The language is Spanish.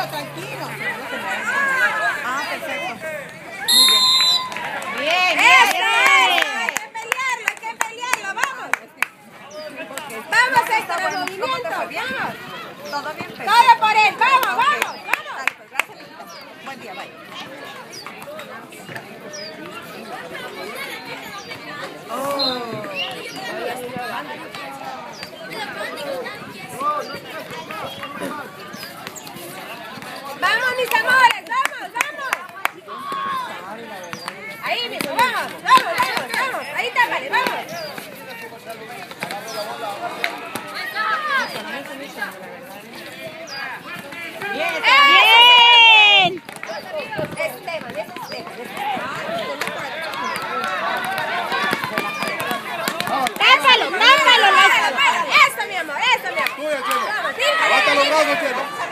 tranquilo. Ah, perfecto. Muy bien. Bien, ¡Eso! bien. Hay que pelearlo, vamos. Vamos, Héctor, el movimiento, vamos. Todo bien, perfecto. Todo por él, vamos, vamos, Dale, vamos. pues, gracias, Lupita. Buen día, bye. Vamos, mis amores, vamos, vamos. Ahí mismo, vamos, vamos, vamos, vamos. Ahí tápale, vamos. Bien. Esteban. Tápalo. Eso, mi amor, eso, mi amor. Tuya, Chelo. Vamos, Levanta los brazos, Chelo.